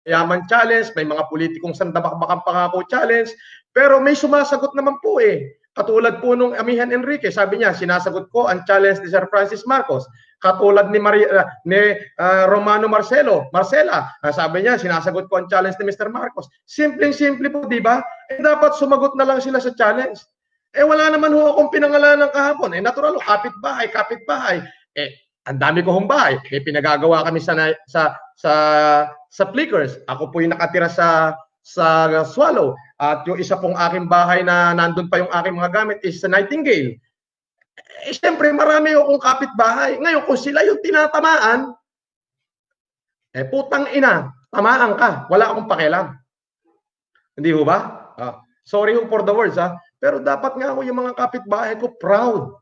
Yaman challenge, may mga politikong sandabak-bakang pangako challenge, pero may sumasagot naman po eh. Katulad po nung Amihan Enrique, sabi niya, sinasagot ko ang challenge ni Sir Francis Marcos. Katulad ni Romano Marcela, sabi niya, sinasagot ko ang challenge ni Mr. Marcos. Simpleng-simple po, di ba? Eh, dapat sumagot na lang sila sa challenge. Eh, wala naman ho akong pinangalanan kahapon. Eh, natural, kapit-bahay. Eh, ang dami ko hong bahay. May pinagagawa kami sa Flickers. Ako po yung nakatira sa Swallow. At yung isa pong aking bahay na nandun pa yung aking mga gamit is sa Nightingale. Eh, siyempre, marami akong kapitbahay. Ngayon, kung sila yung tinatamaan, eh, putang ina, tamaan ka. Wala akong pakialam. Hindi ho ba? Sorry ho for the words, pero dapat nga ako yung mga kapitbahay ko proud.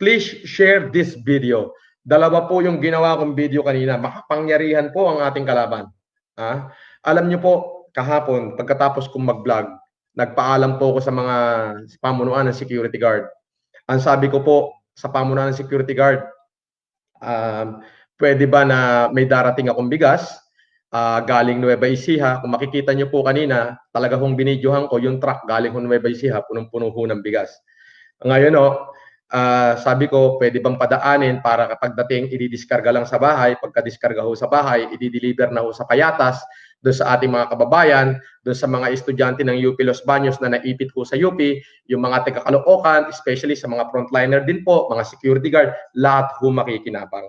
Please share this video. Dalawa po yung ginawa kong video kanina. Makapangyarihan po ang ating kalaban. Alam niyo po, kahapon, pagkatapos kong mag-vlog, nagpaalam po ako sa mga pamunuan ng security guard. Ang sabi ko po sa pamunuan ng security guard, pwede ba na may darating akong bigas galing Nueva Ecija? Kung makikita niyo po kanina, talaga hong binidyohan ko yung truck galing Nueva Ecija, punong-puno ho ng bigas. Ngayon sabi ko, pwede bang padaanin para kapag dating i-discarga lang sa bahay, pagka-discarga ho sa bahay, i-deliver na ho sa Payatas, doon sa ating mga kababayan, doon sa mga estudyante ng UP Los Baños na naipit ho sa UP, yung mga taga-Caloocan, especially sa mga frontliner din po, mga security guard, lahat ho makikinabang.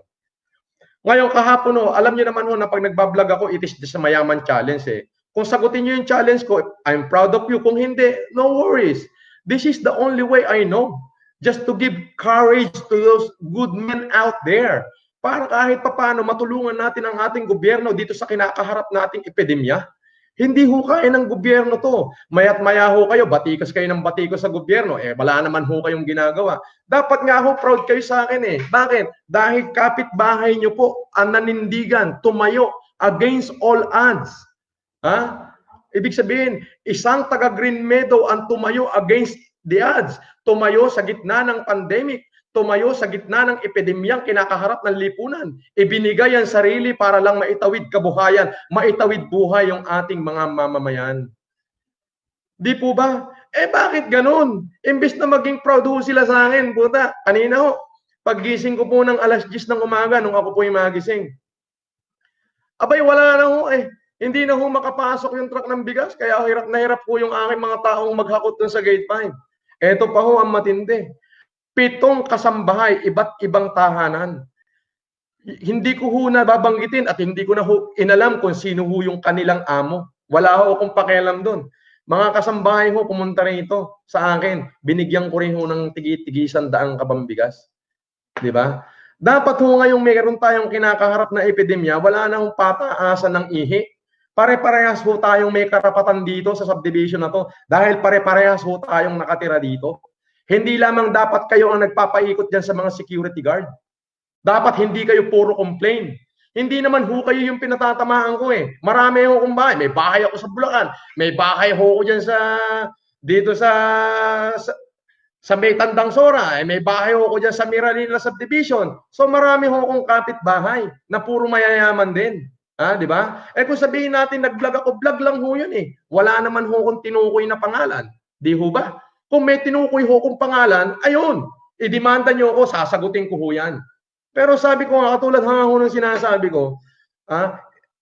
Ngayon kahapon alam niyo naman na pag nagbablog ako, it is the Mayaman Challenge eh. Kung sagutin niyo yung challenge ko, I'm proud of you. Kung hindi, no worries. This is the only way I know. Just to give courage to those good men out there. Para kahit papaano matulungan natin ang ating gobyerno dito sa kinakaharap nating epidemya. Hindi ho kaya ng gobyerno to. Maya't maya ho kayo, batikas kayo ng batikos sa gobyerno. Eh, wala naman ho kayong ginagawa. Dapat nga ho, proud kayo sa akin eh. Bakit? Dahil kapitbahay nyo po ang nanindigan, tumayo against all odds. Ibig sabihin, isang taga Green Meadow ang tumayo against the odds. Tumayo sa gitna ng pandemic. Tumayo sa gitna ng epidemyang kinakaharap ng lipunan. Ibinigay ang sarili para lang maitawid kabuhayan, maitawid buhay yung ating mga mamamayan. Di po ba? Eh bakit ganun? Imbis na maging proud ho sila sa akin, puta. Kanina ho, paggising ko po ng alas 10 ng umaga nung ako po yung magising. Abay, wala na ho eh. Hindi na ho makapasok yung truck ng bigas, kaya hirap na hirap po yung aking mga taong maghakot dun sa gate 5. Eto pa ho ang matindi. 7 kasambahay, iba't ibang tahanan. Hindi ko ho nababanggitin at hindi ko na ho inalam kung sino ho yung kanilang amo. Wala ho akong pakialam doon. Mga kasambahay ho pumunta rito sa akin. Binigyan ko rin ho ng tigi-tigisan daang kabambigas. Di ba? Dapat ho ngayong mayroon tayong kinakaharap na epidemya, wala na hong pataasan ng ihi. Pare-parehas ho tayong may karapatan dito sa subdivision na to dahil pare-parehas ho tayong nakatira dito. Hindi lamang dapat kayo ang nagpapaikot dyan sa mga security guard. Dapat hindi kayo puro complain. Hindi naman ho kayo yung pinatatamaan ko eh. Marami ho akong bahay. May bahay ako sa Bulacan. May bahay ho ako dyan dito sa may Tandang Sora. May bahay ho ako dyan sa Miralina Subdivision. So marami ho akong kapitbahay na puro mayayaman din. Di ba? Eh kung sabihin natin nag-vlog ako, vlog lang ho yun eh. Wala naman ho akong tinukoy na pangalan. Di ho ba? Kung may tinukoy ho kong pangalan, ayun, idemanda nyo ako, sasagutin ko ho yan. Pero sabi ko nga, katulad ho ng sinasabi ko,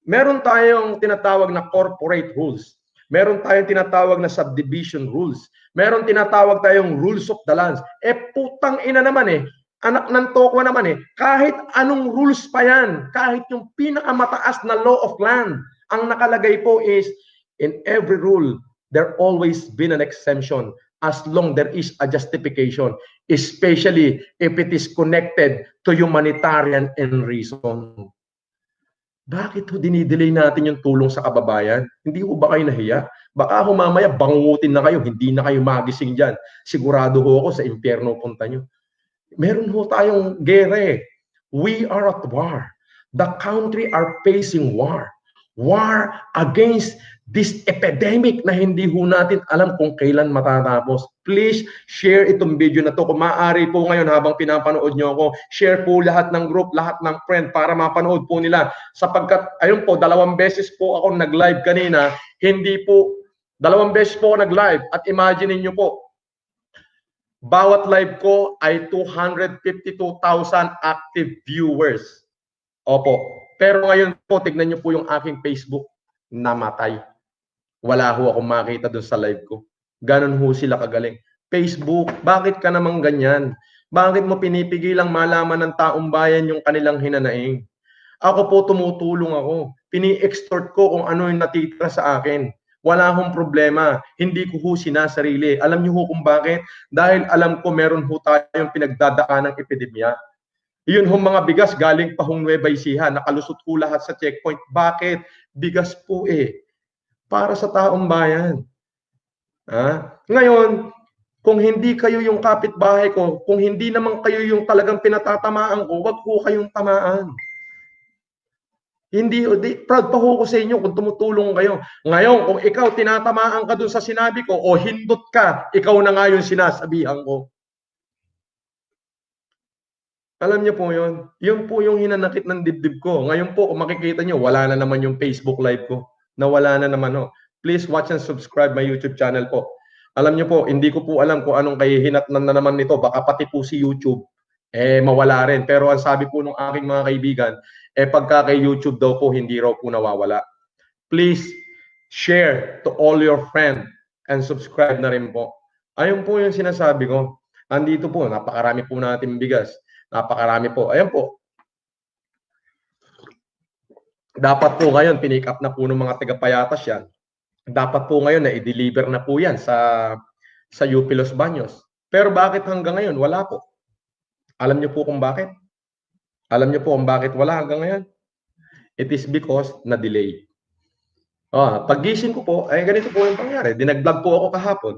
meron tayong tinatawag na corporate rules. Meron tayong tinatawag na subdivision rules. Meron tinatawag tayong rules of the lands. Eh putang ina naman eh, anak ng tokwa naman eh, kahit anong rules pa yan, kahit yung pinakamataas na law of land, ang nakalagay po is, in every rule, there always been an exemption as long there is a justification, especially if it is connected to humanitarian and reason. Bakit ho dinidelay natin yung tulong sa kababayan? Hindi ho ba kayo nahiya? Baka ho mamaya bangungutin na kayo, hindi na kayo magising dyan. Sigurado ho ako sa impyerno punta nyo. Meron ho tayong gere. We are at war. The country are facing war. War against this epidemic na hindi ho natin alam kung kailan matatapos. Please share itong video na to. Kung maaari po ngayon habang pinapanood nyo ako, share po lahat ng group, lahat ng friend para mapanood po nila. Sapagkat, ayun po, 2 beses po ako nag-live kanina, hindi po, 2 beses po ako nag-live at imagine niyo po, bawat live ko ay 252,000 active viewers. Opo. Pero ngayon po, tignan niyo po yung aking Facebook, namatay. Wala ho akong makita doon sa live ko. Ganon ho sila kagaling. Facebook, bakit ka namang ganyan? Bakit mo pinipigilang malaman ng taong bayan yung kanilang hinanaing? Ako po tumutulong ako. Pini-extort ko kung ano yung natitira sa akin. Wala akong problema. Hindi ko ho sinasarili. Alam niyo ho kung bakit? Dahil alam ko meron ho tayong pinagdadaan ng epidemya. Yun ho mga bigas galing pa hong Nueva Ecija. Nakalusot ko lahat sa checkpoint. Bakit? Bigas po eh. Para sa taong bayan. Ngayon, kung hindi kayo yung kapitbahay ko, kung hindi naman kayo yung talagang pinatatamaan ko, wag po kayong tamaan. Hindi, proud pa ho ko sa inyo kung tumutulong kayo. Ngayon, kung ikaw tinatamaan ka dun sa sinabi ko o hindot ka, ikaw na nga yung sinasabihan ko. Alam niyo po yun? Yun po yung hinanakit ng dibdib ko. Ngayon po, kung makikita niyo, wala na naman yung Facebook live ko. Nawala na naman ho. Please watch and subscribe my YouTube channel po. Alam niyo po, hindi ko po alam kung anong kahihinatnan na naman nito. Baka pati po si YouTube, mawala rin. Pero ang sabi po ng aking mga kaibigan, pagka kay YouTube daw po, hindi raw po nawawala. Please share to all your friends and subscribe na rin po. Ayun po yung sinasabi ko. Andito po, napakarami po natin bigas. Napakarami po. Ayan po. Dapat po ngayon, pinick up na po ng mga taga-Payatas yan. Dapat po ngayon na i-deliver na po yan sa UP Los Baños. Pero bakit hanggang ngayon? Wala po. Alam niyo po kung bakit? Alam niyo po kung bakit wala hanggang ngayon? It is because na-delay. Paggising ko po, ganito po yung pangyari. Dinag-vlog po ako kahapon.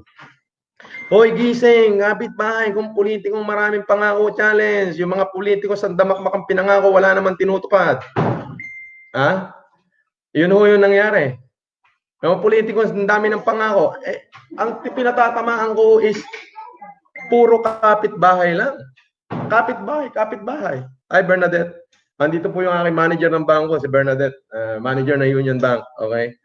Hoy, gising, kapitbahay, kung politikong maraming pangako challenge. Yung mga politiko sa damakmakang pinangako, wala naman tinutupad. Yun ho yung nangyari. Yung politiko, ang dami ng pangako. Ang pinatatamaan ko is puro kapitbahay lang. Kapitbahay. Hi, Bernadette. Andito po yung aking manager ng bangko, si Bernadette. Manager ng Union Bank. Okay?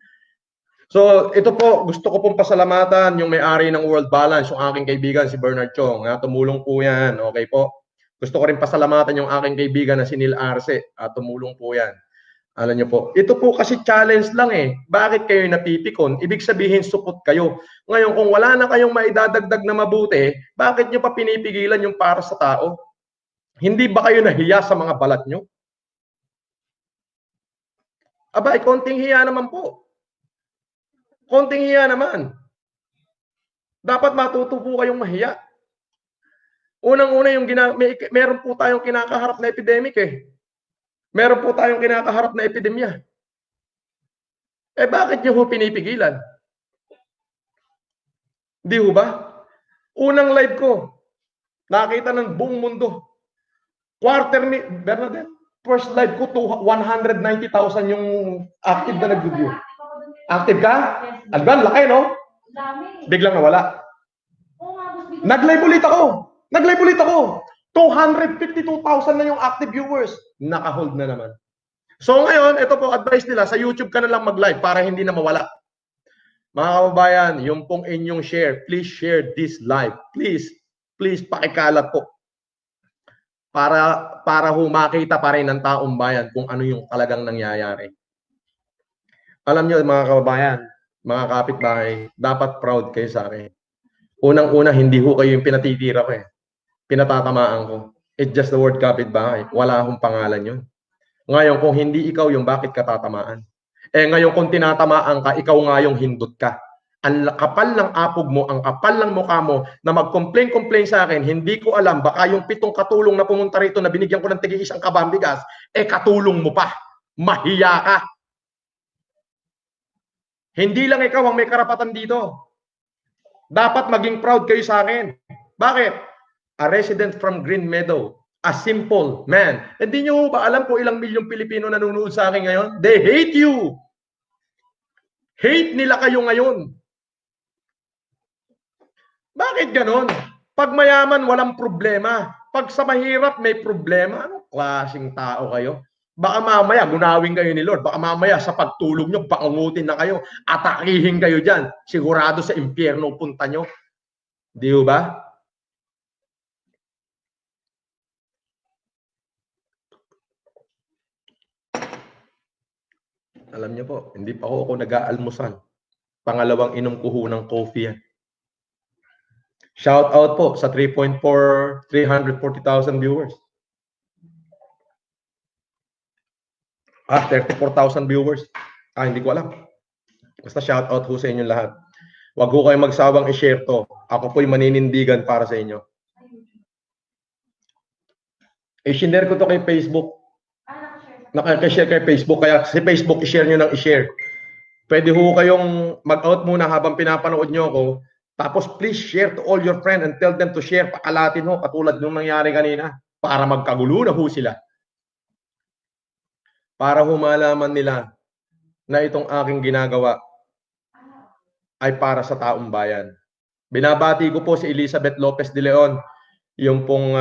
So, ito po, gusto ko pong pasalamatan yung may-ari ng World Balance, yung aking kaibigan, si Bernard Chong. Tumulong po yan. Okay po? Gusto ko rin pasalamatan yung aking kaibigan na si Neil Arce. Tumulong po yan. Alam niyo po, ito po kasi challenge lang eh. Bakit kayo napipikon? Ibig sabihin, supot kayo. Ngayon, kung wala na kayong maidadagdag na mabuti, bakit niyo pa pinipigilan yung para sa tao? Hindi ba kayo nahiya sa mga balat niyo? Aba, konting hiya naman po. Konting hiya naman. Dapat matuto po kayong mahiya. Unang-una, meron po tayong kinakaharap na epidemic eh. Meron po tayong kinakaharap na epidemya. Bakit niyo ho pinipigilan? Di ho ba? Unang live ko, nakita ng buong mundo. Bernadette, first live ko, 190,000 yung active na nag-view. Active ka? Alban, laki, no? Biglang nawala. Nag-live ulit ako. 252,000 na yung active viewers. Naka-hold na naman. So ngayon, ito po advice nila, sa YouTube ka na lang mag-live para hindi na mawala. Mga kababayan, yung pong inyong share, please share this live. Please pakikalat po. Para makita pa rin ng taong bayan kung ano yung talagang nangyayari. Alam nyo mga kababayan, mga kapitbahay, dapat proud kayo sa akin. Unang-una, hindi ho kayo yung pinatitira ko eh. Pinatatamaan ko. It's just the word kapitbahay. Wala akong pangalan yun. Ngayon, kung hindi ikaw yung bakit ka tatamaan? Ngayon, kung tinatamaan ka, ikaw nga yung hindot ka. Ang kapal ng apog mo, ang kapal ng mukha mo, na mag-complain sa akin, hindi ko alam, baka yung 7 katulong na pumunta rito na binigyan ko ng tig-1 kabambigas, katulong mo pa. Mahiya ka. Hindi lang ikaw ang may karapatan dito. Dapat maging proud kayo sa akin. Bakit? A resident from Green Meadow, a simple man. Hindi nyo ba alam kung ilang milyong Pilipino nanonood sa akin ngayon? They hate you. Hate nila kayo ngayon. Bakit ganon? Pag mayaman, walang problema. Pag sa mahirap, may problema. Anong klaseng tao kayo? Baka mamaya, gunawin kayo ni Lord. Baka mamaya, sa pagtulog nyo, pakungutin na kayo. Atakihin kayo dyan. Sigurado sa impyerno punta nyo. Di ba? Alam niyo po, hindi pa ako nag-aalmusal. Pangalawang inom ko ho ng coffee yan. Shout out po sa 340,000 viewers. 34,000 viewers. Hindi ko alam. Basta shout out ho sa inyo lahat. Huwag ho kayong magsawang i-share to. Ako po'y maninindigan para sa inyo. I-share ko to kay Facebook. Nakaka-share kay Facebook. Kaya si Facebook, i-share nyo ng i-share. Pwede ho kayong mag-out muna habang pinapanood nyo ako. Tapos please share to all your friends and tell them to share. Pakalatin ho, katulad nung nangyari kanina. Para magkagulo na ho sila. Para ho malaman nila na itong aking ginagawa ay para sa taong bayan. Binabati ko po si Elizabeth Lopez de Leon, yung pong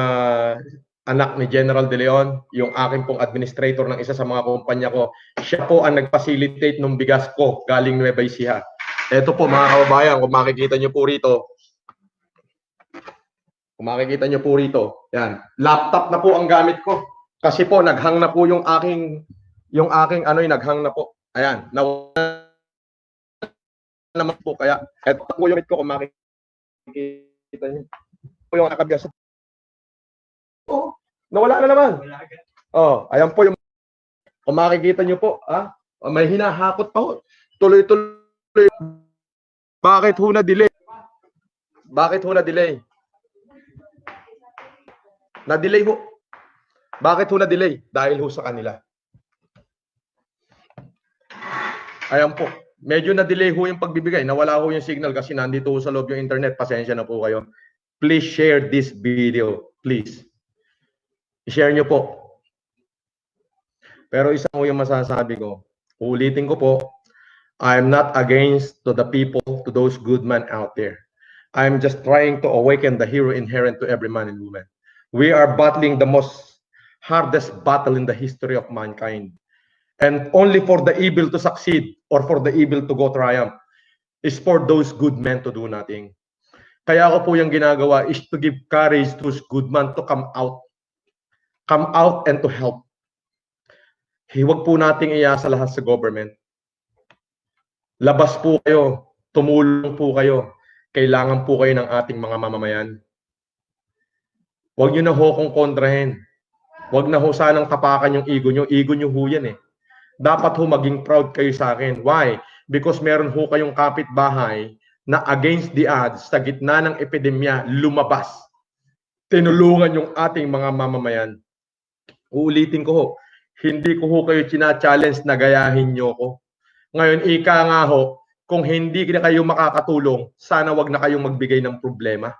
anak ni General De Leon, yung aking pong administrator ng isa sa mga kumpanya ko. Siya po ang nag-facilitate ng bigas ko galing Nueva Ecija. Ito po mga kababayan, kung makikita nyo po rito. Kung makikita nyo po rito, yan. Laptop na po ang gamit ko. Kasi po, naghang na po yung aking naghang na po. Ayan, nawala naman po. Kaya, ito po yung ko kung makikita nyo. Po yung nakabigas. Oh, nawala na naman. Ayan po yung kung makikita nyo po, may hinahakot pa ho. Tuloy-tuloy. Bakit ho na-delay? Bakit ho na-delay? Na-delay ho. Bakit ho na-delay? Dahil ho sa kanila. Ayan po. Medyo na-delay ho yung pagbibigay. Nawala ho yung signal kasi nandito ho sa loob yung internet. Pasensya na po kayo. Please share this video. Please. I-share nyo po. Pero isa mo yung masasabi ko. Ulitin ko po. I'm not against to the people, to those good men out there. I'm just trying to awaken the hero inherent to every man and woman. We are battling the most hardest battle in the history of mankind. And only for the evil to succeed or for the evil to go triumph is for those good men to do nothing. Kaya ako po yung ginagawa is to give courage to those good men to come out. Come out and to help. Huwag po nating iasa lahat sa government. Labas po kayo. Tumulong po kayo. Kailangan po kayo ng ating mga mamamayan. Huwag nyo na ho kong kontrahin. Huwag na ho sanang tapakan yung ego nyo. Ego nyo ho yan eh. Dapat ho maging proud kayo sa akin. Why? Because meron ho kayong kapitbahay na against the odds sa gitna ng epidemya lumabas. Tinulungan yung ating mga mamamayan. Uulitin ko ho. Hindi ko ho kayo china-challenge na gayahin nyo ko. Ngayon, ika nga ho, kung hindi na kayo makakatulong, sana wag na kayong magbigay ng problema.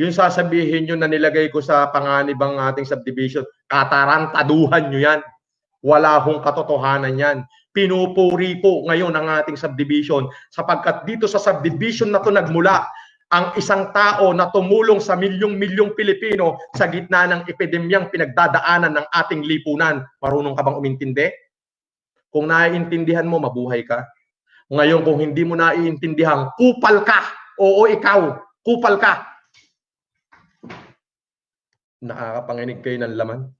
Yung sasabihin nyo na nilagay ko sa panganibang ating subdivision, katarantaduhan nyo yan. Wala hong katotohanan yan. Pinupuri po ngayon ang ating subdivision sapagkat dito sa subdivision na to nagmula ang isang tao na tumulong sa milyong-milyong Pilipino sa gitna ng epidemyang pinagdadaanan ng ating lipunan. Marunong ka bang umintindi? Kung naiintindihan mo, mabuhay ka. Ngayon, kung hindi mo naiintindihan, kupal ka. Oo, ikaw. Kupal ka. Nakakapanginig kayo ng laman.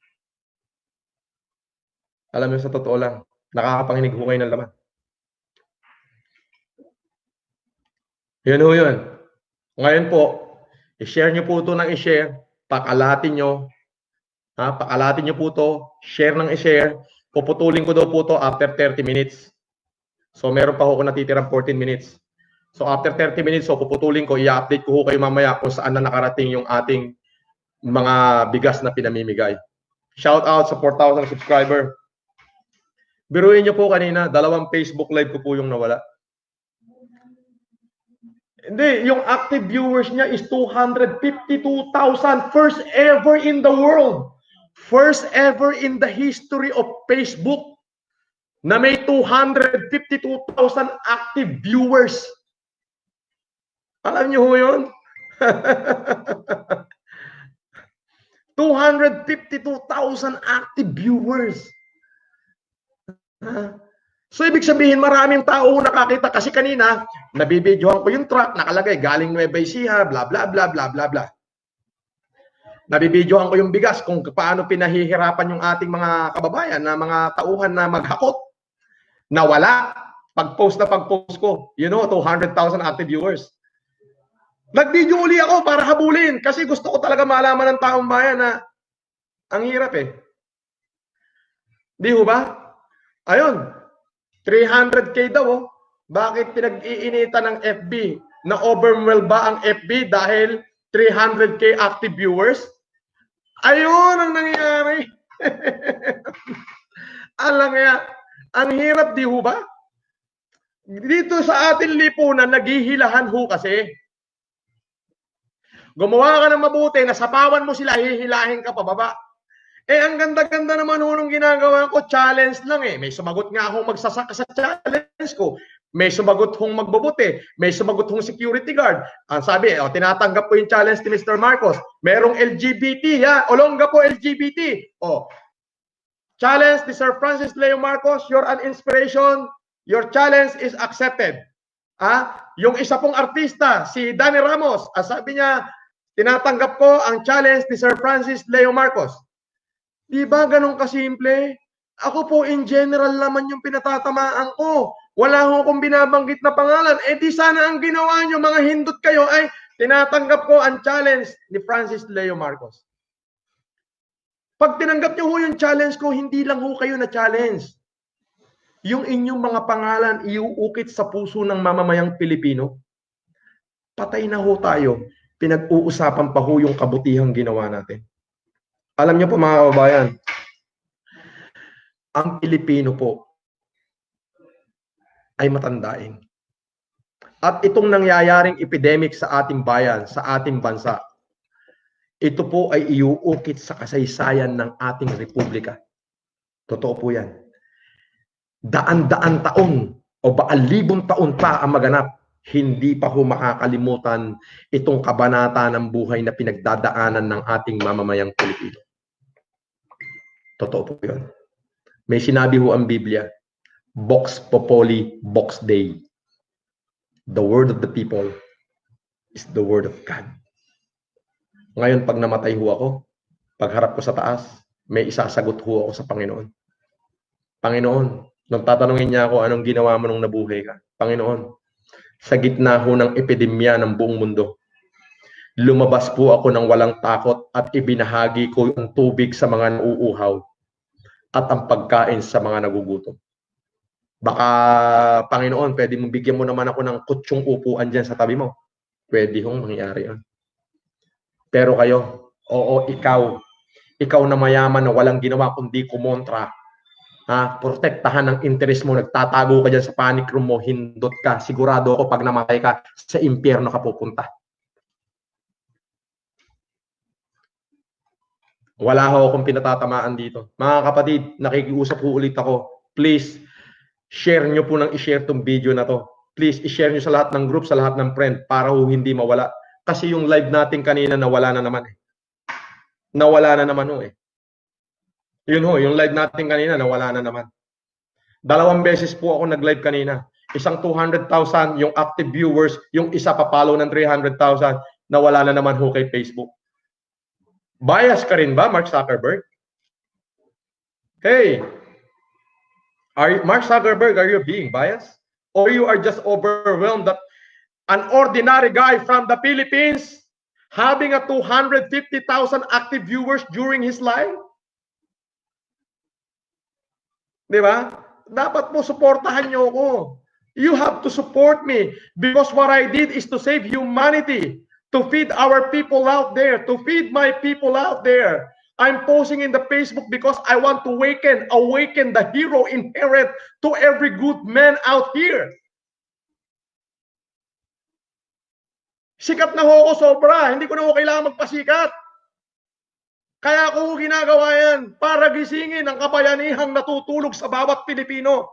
Alam mo, sa totoo lang, nakakapanginig ko kayo ng laman. Yun ho yun. Ngayon po, i-share nyo po ito ng i-share. Pakalatin nyo. Pakalatin nyo po ito. Share ng i-share. Puputulin ko daw po ito after 30 minutes. So, meron pa ako natitirang 14 minutes. So, after 30 minutes, so puputulin ko, i-update ko kayo mamaya kung saan na nakarating yung ating mga bigas na pinamimigay. Shout out sa 4,000 subscriber. Biruin nyo po kanina, 2 Facebook live ko po yung nawala. Hindi, yung active viewers niya is 252,000. First ever in the world. First ever in the history of Facebook. na may 252,000 active viewers. Alam niyo ho yun? 252,000 active viewers. So, ibig sabihin, maraming tao nakakita. Kasi kanina, nabibidyohan ko yung truck, nakalagay, galing Nueva Ecija, bla bla bla bla bla bla. Nabibidyohan ko yung bigas, kung paano pinahihirapan yung ating mga kababayan, na mga tauhan na maghakot. Nawala. Pag-post na pag-post ko, 200,000 active viewers. Nag-video uli ako para habulin kasi gusto ko talaga malaman ng taong bayan na ang hirap eh. Di ho ba? Ayun, 300K daw oh. Bakit pinag-iinitan ng FB? Na-overwhelm ba ang FB dahil 300K active viewers? Ayun ang nangyayari. Alam nga, ang hirap di ho ba? Dito sa ating lipunan, naghihilahan ho kasi. Gumawa ka ng mabuti, nasapawan mo sila, hihilahin ka pababa. Eh, ang ganda-ganda naman ho nung ginagawa ko, challenge lang eh. May sumagot nga akong magsasaka sa challenge ko. May sumagot hong magbubuti. May sumagot hong security guard. Ang sabi, tinatanggap ko yung challenge ni Mr. Marcos. Merong LGBT, ya. Olongga po LGBT. Challenge ni Sir Francis Leo Marcos, you're an inspiration. Your challenge is accepted. Yung isa pong artista, si Danny Ramos, sabi niya, tinatanggap ko ang challenge ni Sir Francis Leo Marcos. Di ba ganun kasimple? Ako po in general naman yung pinatatamaan ko. Wala ho akong binabanggit na pangalan. Eh di sana ang ginawa nyo, mga hindot kayo, ay tinatanggap ko ang challenge ni Francis Leo Marcos. Pag tinanggap nyo ho yung challenge ko, hindi lang ho kayo na challenge. Yung inyong mga pangalan iuukit sa puso ng mamamayang Pilipino. Patay na ho tayo. Pinag-uusapan pa ho yung kabutihang ginawa natin. Alam niyo po mga kababayan, ang Pilipino po ay matandain. At itong nangyayaring epidemic sa ating bayan, sa ating bansa, ito po ay iuukit sa kasaysayan ng ating republika. Totoo po yan. Daan-daan taon o baan-libong taon pa ang maganap, hindi pa ho makakalimutan itong kabanata ng buhay na pinagdadaanan ng ating mamamayang Pilipino. Totoo po yun. May sinabi ho ang Biblia, Vox Populi, Vox Dei. The word of the people is the word of God. Ngayon, pag namatay ho ako, pagharap ko sa taas, may isasagot ho ako sa Panginoon. Panginoon, nung tatanungin niya ako, anong ginawa mo nung nabuhay ka? Panginoon, sa gitna ho ng epidemya ng buong mundo, lumabas po ako ng walang takot at ibinahagi ko yung tubig sa mga nauuhaw at ang pagkain sa mga nagugutom. Baka, Panginoon, pwede mong bigyan mo naman ako ng kutsyong upuan dyan sa tabi mo. Pwede hong mangyari yun. Pero kayo, oo, ikaw na mayaman na walang ginawa kundi kumontra, protektahan ang interest mo, nagtatago ka dyan sa panic room mo, hindot ka, sigurado ako pag namatay ka, sa impyerno ka pupunta. Wala ho akong pinatatamaan dito. Mga kapatid, nakikiusap po ulit ako. Please, share nyo po nang i-share tong video na to. Please, i-share nyo sa lahat ng group, sa lahat ng friend, para ho hindi mawala. Kasi yung live natin kanina, nawala na naman eh. Nawala na naman ho eh. Yun ho, yung live natin kanina, nawala na naman. 2 beses po ako nag-live kanina. Isang 200,000 yung active viewers, yung isa papalo ng 300,000, nawala na naman ho kay Facebook. Bias ka rin ba, Mark Zuckerberg? Hey, Mark Zuckerberg, are you being biased? Or you are just overwhelmed that an ordinary guy from the Philippines having a 250,000 active viewers during his life? Di ba? Dapat po suportahan nyo ako. You have to support me because what I did is to save humanity, to feed our people out there, to feed my people out there. I'm posting in the Facebook because I want to awaken the hero inherent to every good man out here. Sikat na ho ako sobra. Hindi ko na ho kailangan magpasikat. Kaya ko ginagawa yan para gisingin ang kabayanihang natutulog sa bawat Pilipino.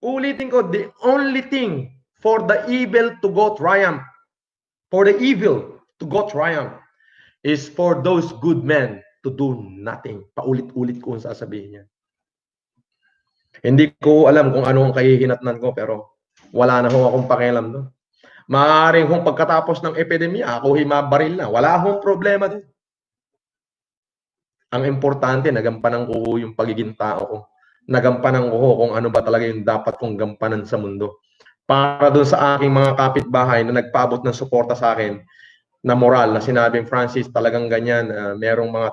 Ulitin ko, the only thing for the evil to go triumph, is for those good men to do nothing. Paulit-ulit ko ang sasabihin niya. Hindi ko alam kung ano ang kahihinatnan ko, pero wala na ho akong pakialam doon. Maaaring kung pagkatapos ng epidemya, ako himabaril na. Wala akong problema doon. Ang importante, nagampanan ko yung pagiging tao ko. Nagampanan ko kung ano ba talaga yung dapat kong gampanan sa mundo. Para doon sa aking mga kapitbahay na nagpaabot ng suporta sa akin, na moral, na sinabing, Francis, talagang ganyan, merong mga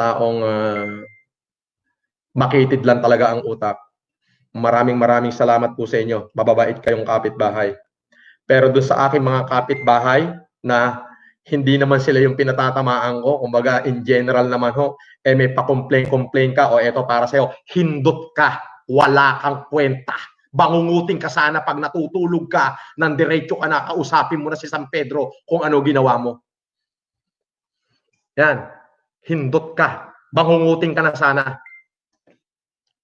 taong makitid lang talaga ang utak. Maraming salamat po sa inyo. Mababait kayong kapitbahay. Pero doon sa aking mga kapitbahay na hindi naman sila yung pinatatamaan ko, kumbaga in general naman ho, may pa-complain ka, o eto para sa'yo, hindot ka, wala kang kwenta. Bangungutin ka sana pag natutulog ka, ng diretso ka na, kausapin mo na si San Pedro kung ano ginawa mo. Yan, hindot ka, bangungutin ka na sana.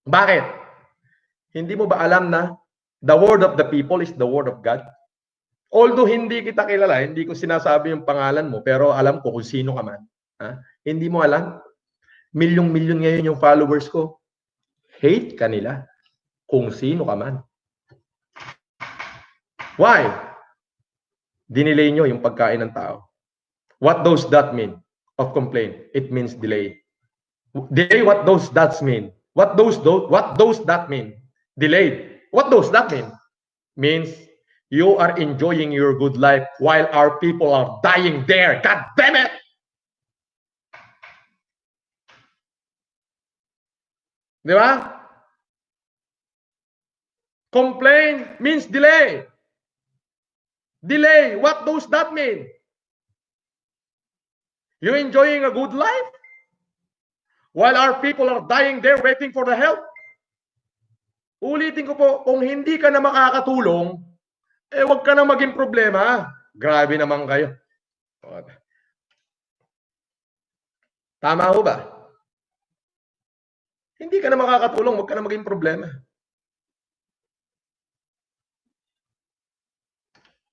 Bakit? Hindi mo ba alam na the word of the people is the word of God? Although hindi kita kilala, hindi ko sinasabi yung pangalan mo, pero alam ko kung sino ka man. Ha? Hindi mo alam? Milyong-milyon ngayon yung followers ko. Hate ka nila kung sino ka man. Why? Dinelay nyo yung pagkain ng tao. What does that mean of complaint? It means delay. Delay, what does that mean? What does that mean? Delayed. What does that mean? Means you are enjoying your good life while our people are dying there. God damn it! Di ba? Complain means delay. Delay. What does that mean? You enjoying a good life while our people are dying there waiting for the help? Ulitin ko po, kung hindi ka na makakatulong, wag ka na maging problema. Grabe naman kayo. Tama ho ba? Hindi ka na makakatulong, wag ka na maging problema.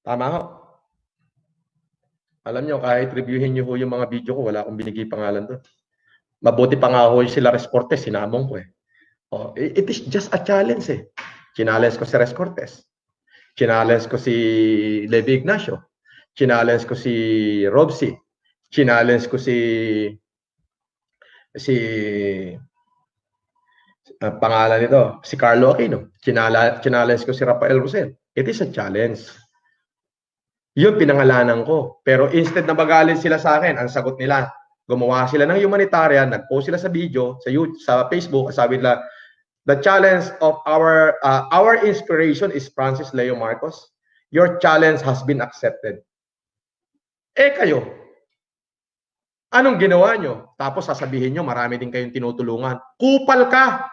Tama ho. Alam nyo, kahit reviewin nyo ho yung mga video ko, wala akong binigay pangalan doon. Mabuti pa nga ho sila Res Cortez, sinamong ko eh. Oh, it is just a challenge eh. Challenge ko si Res Cortez. Challenge ko si Levi Ignacio. Challenge ko si Robsy. Challenge ko si pangalan nito, si Carlo Aquino. Challenge ko si Rafael Rosel. It is a challenge. Yun pinangalanan ko. Pero instead na magalit sila sa akin, ang sagot nila, gumawa sila ng humanitarian, nag-post sila sa video, sa YouTube, sa Facebook, sabi nila, the challenge of our inspiration is Francis Leo Marcos. Your challenge has been accepted. Kayo, anong ginawa nyo? Tapos sasabihin nyo, marami din kayong tinutulungan. Kupal ka!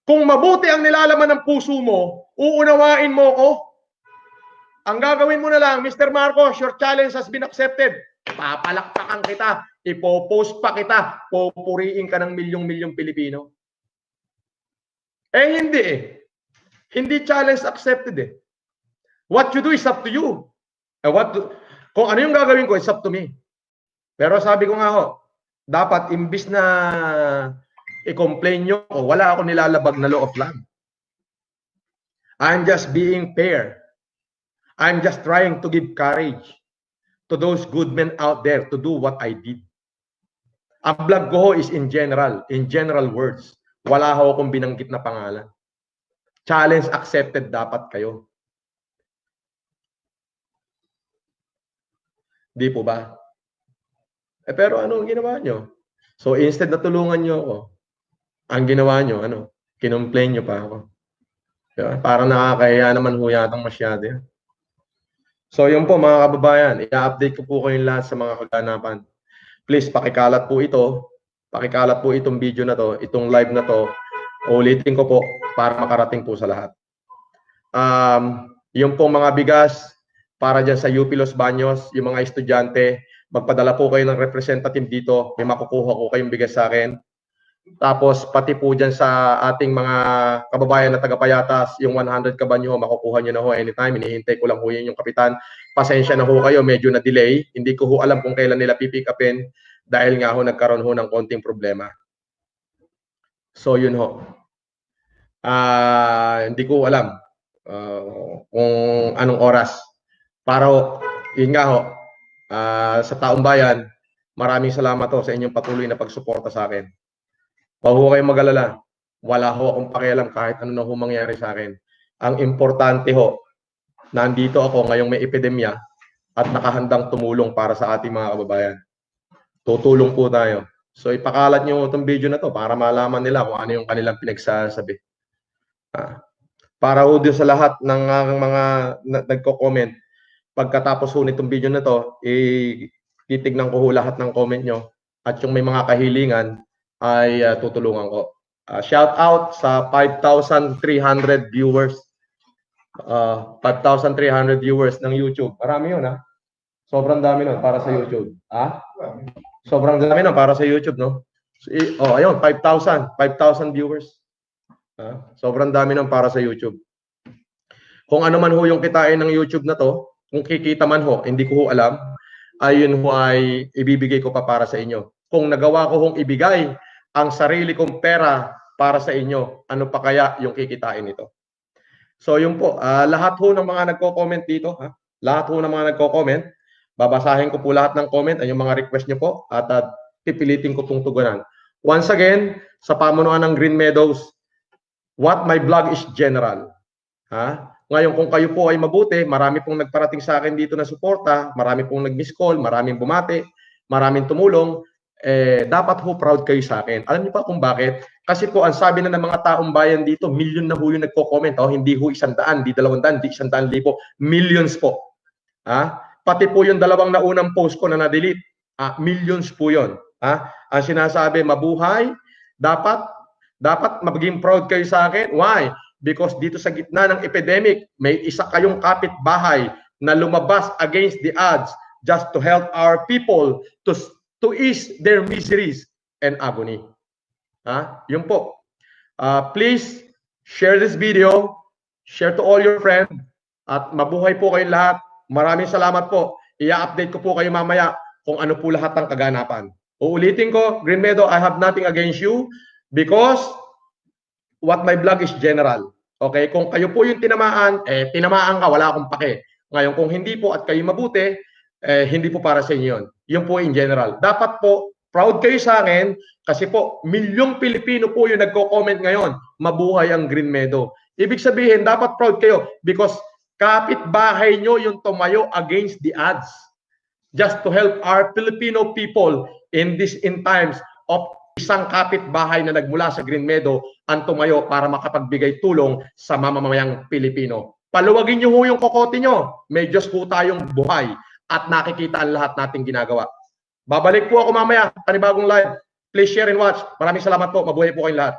Kung mabuti ang nilalaman ng puso mo, uunawain mo ko. Ang gagawin mo na lang, Mr. Marcos, your challenge has been accepted. Papalakpakan kita, ipopost pa kita, pupuriin ka ng milyong-milyong Pilipino. Hindi eh. Hindi challenge accepted eh. What you do is up to you. Kung ano yung gagawin ko, it's up to me. Pero sabi ko nga ho, dapat imbis na i-complain nyo ko, wala ako nilalabag na law of land. I'm just being fair. I'm just trying to give courage to those good men out there to do what I did. Ang vlog ko is in general words. Wala ho akong binanggit na pangalan. Challenge accepted dapat kayo. Di po ba? Pero ano ang ginawa nyo? So instead na tulungan nyo ako, ang ginawa nyo, kinumplain nyo pa ako. Diba? Parang nakakahiya naman ho yatang masyado yan. So yun po mga kababayan, i-update ko po kayong lahat sa mga kaganapan. Please pakikalat po ito, pakikalat po itong video na to, itong live na to, ulitin ko po para makarating po sa lahat. Yung po mga bigas, para dyan sa UP Los Baños, yung mga estudyante, magpadala po kayo ng representative dito, may makukuha ko kayong bigas sa akin. Tapos pati po dyan sa ating mga kababayan na taga-Payatas, yung 100 kabanyo, makukuha nyo na ho anytime. Hinihintay ko lang ho yun yung kapitan. Pasensya na ho kayo, medyo na-delay. Hindi ko ho alam kung kailan nila pipick upin dahil nga ho nagkaroon ho ng konting problema. So yun ho. Hindi ko alam kung anong oras. Para ho, yun nga ho, sa taong bayan, maraming salamat ho sa inyong patuloy na pagsuporta sa akin. Huwag ho kayong mag-alala. Wala ho akong pakialam kahit ano na ho mangyari sa akin. Ang importante ho, nandito ako ngayong may epidemya at nakahandang tumulong para sa ating mga kababayan. Tutulong po tayo. So ipakalat nyo itong video na to para malaman nila kung ano yung kanilang pinagsasabi. Para ho din sa lahat ng mga nagko-comment, pagkatapos ho nitong video na to, titignan ko ho lahat ng comment nyo at yung may mga kahilingan ay tutulungan ko. Shout out sa 5,300 viewers. 5,300 viewers ng YouTube. Marami yun, ha? Sobrang dami nun para sa YouTube. Sobrang dami nun para sa YouTube, no? Ayun, 5,000 viewers. Sobrang dami nun para sa YouTube. Kung ano man ho yung kitain ng YouTube na to, kung kikita man ho, hindi ko ho alam, ayun ho ay ibibigay ko pa para sa inyo. Kung nagawa ko hong ibigay ang sarili kong pera para sa inyo, ano pa kaya yung kikitain nito? So yun po, lahat ho ng mga nagko-comment dito, lahat ho ng mga nagko-comment, babasahin ko po lahat ng comment, ay yung mga request nyo po, at pipilitin ko pong tugunan. Once again, sa pamunuan ng Green Meadows, what my vlog is general. Ngayon, kung kayo po ay mabuti, marami pong nagparating sa akin dito na suporta, marami pong nag-miss call, maraming bumati, maraming tumulong, dapat ho proud kayo sa akin. Alam niyo pa kung bakit? Kasi po ang sabi na ng mga taong bayan dito, milyon na ho yung nagko-comment. Hindi ho 100, di 200, di 100,000, millions po. Pati po yung dalawang naunang post ko na na-delete, millions po yun. Ang sinasabi, mabuhay, dapat maging proud kayo sa akin. Why? Because dito sa gitna ng epidemic, may isa kayong kapitbahay na lumabas against the odds just to help our people to ease their miseries and agony. Yun po. Please share this video, share to all your friends, at mabuhay po kayong lahat. Maraming salamat po. I-update ko po kayo mamaya kung ano po lahat ng kaganapan. Uulitin ko, Green Meadow, I have nothing against you because what my vlog is general. Okay? Kung kayo po yung tinamaan, tinamaan ka, wala akong pake. Ngayon, kung hindi po at kayo mabuti, hindi po para sa inyo yun. Yun po in general. Dapat po, proud kayo sa akin kasi po, milyong Pilipino po yung nagko-comment ngayon, mabuhay ang Green Meadow. Ibig sabihin, dapat proud kayo because kapitbahay nyo yung tumayo against the odds just to help our Filipino people in times of isang kapitbahay na nagmula sa Green Meadow ang tumayo para makapagbigay tulong sa mamamayang Pilipino. Paluwagin nyo ho yung kokote nyo. May Diyos po tayong buhay at nakikita ang lahat nating ginagawa. Babalik po ako mamaya, panibagong live. Please share and watch. Maraming salamat po. Mabuhay po kayong lahat.